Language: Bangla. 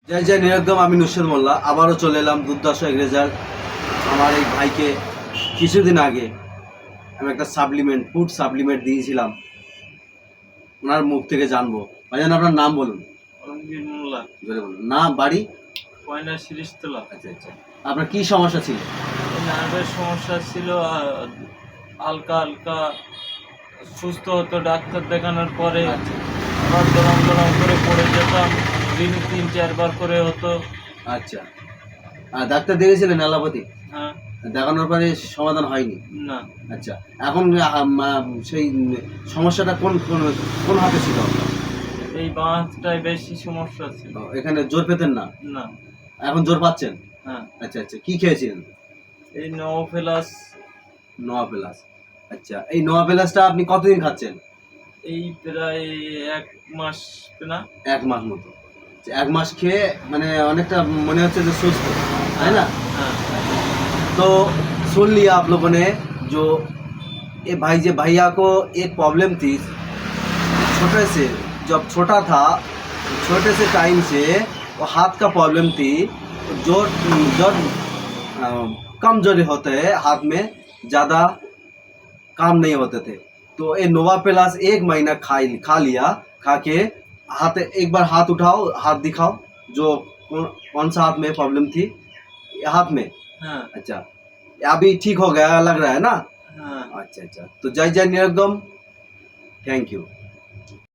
জয় জয় নিরুদ্যম। আমি নুসরাত মোল্লা আবারও চলে এলাম দুর্দশা এক রেজাল্ট। আমার এই ভাইকে কিছুদিন আগে আমি একটা ফুড সাপ্লিমেন্ট দিয়েছিলাম, ওনার মুখ থেকে জানবো। ভাইজান আপনার নাম বলুন। অলমগীর মোল্লা। জোরে বলুন। নাম, বাড়ি? কয়না শিরিষতলা। আচ্ছা আচ্ছা। আপনার কি সমস্যা ছিল? নার্ভের সমস্যা ছিল, হালকা হালকা সুস্থ হতো ডাক্তার দেখানোর পরে। আচ্ছা আবার দরম দরম করে পড়ে যেতাম, দিনে 3-4 বার করে হতো। আচ্ছা। ডাক্তার দেখেছিলেন অ্যালোপ্যাথি? হ্যাঁ। দেখানোর পরে সমাধান হয়নি? না, আচ্ছা। এখন সেই সমস্যাটা কোন কোন কোন হাতে ছিল আপনার? এই বাঁ হাতটায় বেশি সমস্যা ছিল। এখানে জোর পেতেন না? না। এখন জোর পাচ্ছেন? হ্যাঁ। আচ্ছা আচ্ছা। কি খেয়েছিলেন? এই নওফেলাস। নোয়া প্লাস। আচ্ছা, এই নোয়া প্লাসটা আপনি কতদিন খাচ্ছেন? এই প্রায় 1 মাস না। 1 মাস মতো। আচ্ছা, 1 মাস খেয়ে মানে অনেকটা মনে হচ্ছে যে সুস্থ, है ना? हाँ। तो सुन लिया आप लोगों ने जो ये भैया को एक प्रॉब्लम थी छोटे से, जब छोटा था छोटे से टाइम से वो हाथ का प्रॉब्लम थी। जो जो कम जोड़ी होते हैं हाथ में, ज़्यादा काम नहीं होते थे। तो ये नोवा प्लस 1 महीना खा लिया। खा के हाथ एक बार हाथ उठाओ, हाथ दिखाओ। जो कौन सा हाथ में प्रॉब्लम थी? हाथ में? हाँ। अच्छा, अभी ठीक हो गया लग रहा है ना? हाँ। अच्छा अच्छा। तो जय जय निरगम। Thank you.